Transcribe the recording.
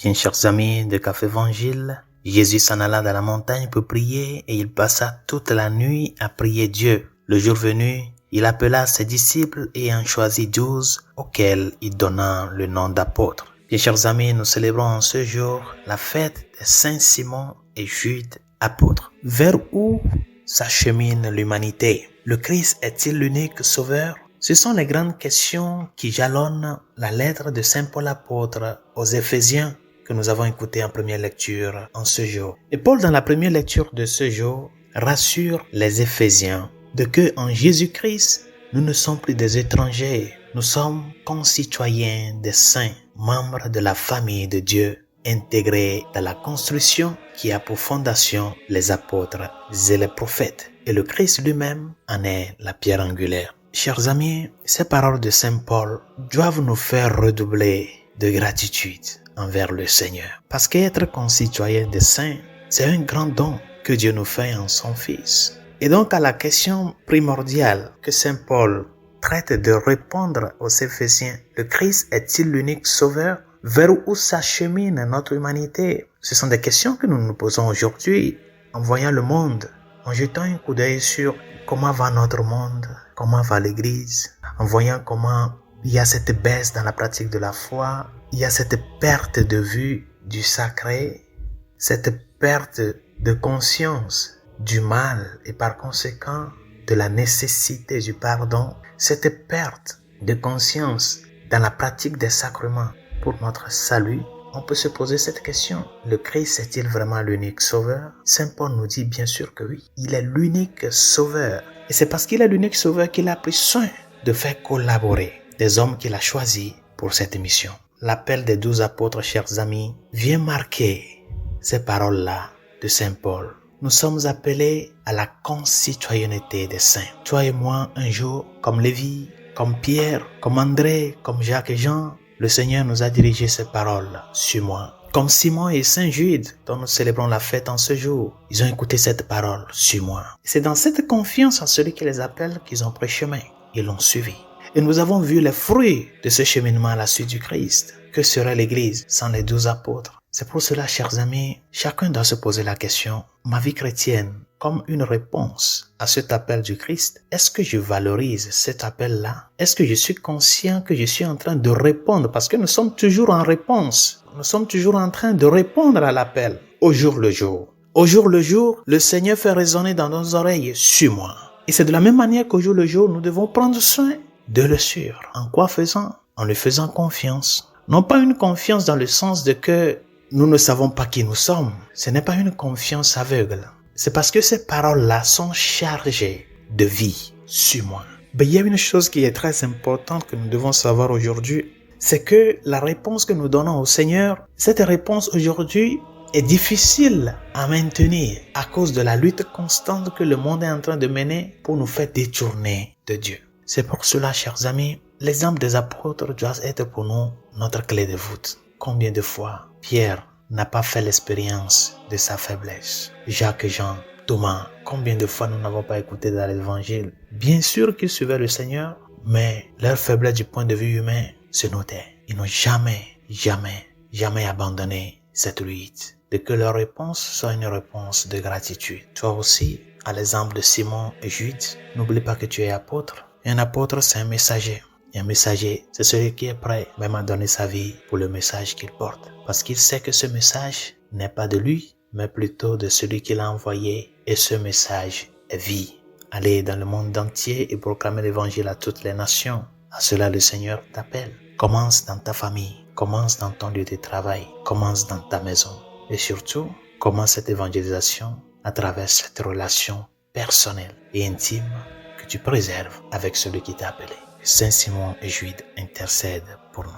Bien, chers amis de Café Évangile, Jésus s'en alla dans la montagne pour prier et il passa toute la nuit à prier Dieu. Le jour venu, il appela ses disciples et en choisit 12 auxquels il donna le nom d'apôtres. Bien, chers amis, nous célébrons en ce jour la fête de Saint Simon et Jude, apôtres. Vers où s'achemine l'humanité? Le Christ est-il l'unique sauveur? Ce sont les grandes questions qui jalonnent la lettre de Saint Paul apôtre aux Éphésiens que nous avons écouté en première lecture en ce jour. Et Paul, dans la première lecture de ce jour, rassure les Éphésiens de que en Jésus-Christ, nous ne sommes plus des étrangers, nous sommes concitoyens des saints, membres de la famille de Dieu, intégrés dans la construction qui a pour fondation les apôtres et les prophètes. Et le Christ lui-même en est la pierre angulaire. Chers amis, ces paroles de Saint Paul doivent nous faire redoubler de gratitude envers le Seigneur. Parce qu'être concitoyen des saints, c'est un grand don que Dieu nous fait en son Fils. Et donc à la question primordiale que Saint Paul traite de répondre aux Éphésiens, le Christ est-il l'unique sauveur? Vers où s'achemine notre humanité? Ce sont des questions que nous nous posons aujourd'hui en voyant le monde, en jetant un coup d'œil sur comment va notre monde, comment va l'Église, en voyant comment il y a cette baisse dans la pratique de la foi, il y a cette perte de vue du sacré, cette perte de conscience du mal et par conséquent de la nécessité du pardon, cette perte de conscience dans la pratique des sacrements pour notre salut. On peut se poser cette question. Le Christ est-il vraiment l'unique sauveur? Saint Paul nous dit bien sûr que oui. Il est l'unique sauveur. Et c'est parce qu'il est l'unique sauveur qu'il a pris soin de faire collaborer des hommes qu'il a choisis pour cette mission. L'appel des 12 apôtres, chers amis, vient marquer ces paroles-là de Saint Paul. Nous sommes appelés à la concitoyenneté des saints. Toi et moi, un jour, comme Lévi, comme Pierre, comme André, comme Jacques et Jean, le Seigneur nous a dirigé ces paroles sur moi. Comme Simon et Saint Jude, dont nous célébrons la fête en ce jour, ils ont écouté cette parole sur moi. C'est dans cette confiance en celui qui les appelle qu'ils ont pris chemin. Ils l'ont suivi. Et nous avons vu les fruits de ce cheminement à la suite du Christ. Que serait l'Église sans les 12 apôtres? C'est pour cela, chers amis, chacun doit se poser la question, ma vie chrétienne, comme une réponse à cet appel du Christ, est-ce que je valorise cet appel-là? Est-ce que je suis conscient que je suis en train de répondre? Parce que nous sommes toujours en réponse. Nous sommes toujours en train de répondre à l'appel au jour le jour. Au jour le jour, le Seigneur fait résonner dans nos oreilles, suis-moi. Et c'est de la même manière qu'au jour le jour, nous devons prendre soin de le suivre. En quoi faisant? En lui faisant confiance. Non pas une confiance dans le sens de que nous ne savons pas qui nous sommes. Ce n'est pas une confiance aveugle. C'est parce que ces paroles-là sont chargées de vie sur moi. Mais il y a une chose qui est très importante que nous devons savoir aujourd'hui, c'est que la réponse que nous donnons au Seigneur, cette réponse aujourd'hui est difficile à maintenir à cause de la lutte constante que le monde est en train de mener pour nous faire détourner de Dieu. C'est pour cela, chers amis, l'exemple des apôtres doit être pour nous notre clé de voûte. Combien de fois Pierre n'a pas fait l'expérience de sa faiblesse? Jacques et Jean, Thomas, combien de fois nous n'avons pas écouté dans l'évangile? Bien sûr qu'ils suivaient le Seigneur, mais leur faiblesse du point de vue humain se notait. Ils n'ont jamais abandonné cette lutte. De que leur réponse soit une réponse de gratitude. Toi aussi, à l'exemple de Simon et Jude, n'oublie pas que tu es apôtre. Et un apôtre, c'est un messager. Et un messager, c'est celui qui est prêt même à donner sa vie pour le message qu'il porte. Parce qu'il sait que ce message n'est pas de lui, mais plutôt de celui qui l'a envoyé. Et ce message est vie. Allez dans le monde entier et proclamer l'évangile à toutes les nations. À cela, le Seigneur t'appelle. Commence dans ta famille. Commence dans ton lieu de travail. Commence dans ta maison. Et surtout, commence cette évangélisation à travers cette relation personnelle et intime que tu préserves avec celui qui t'a appelé. Saint Simon et Jude intercèdent pour nous.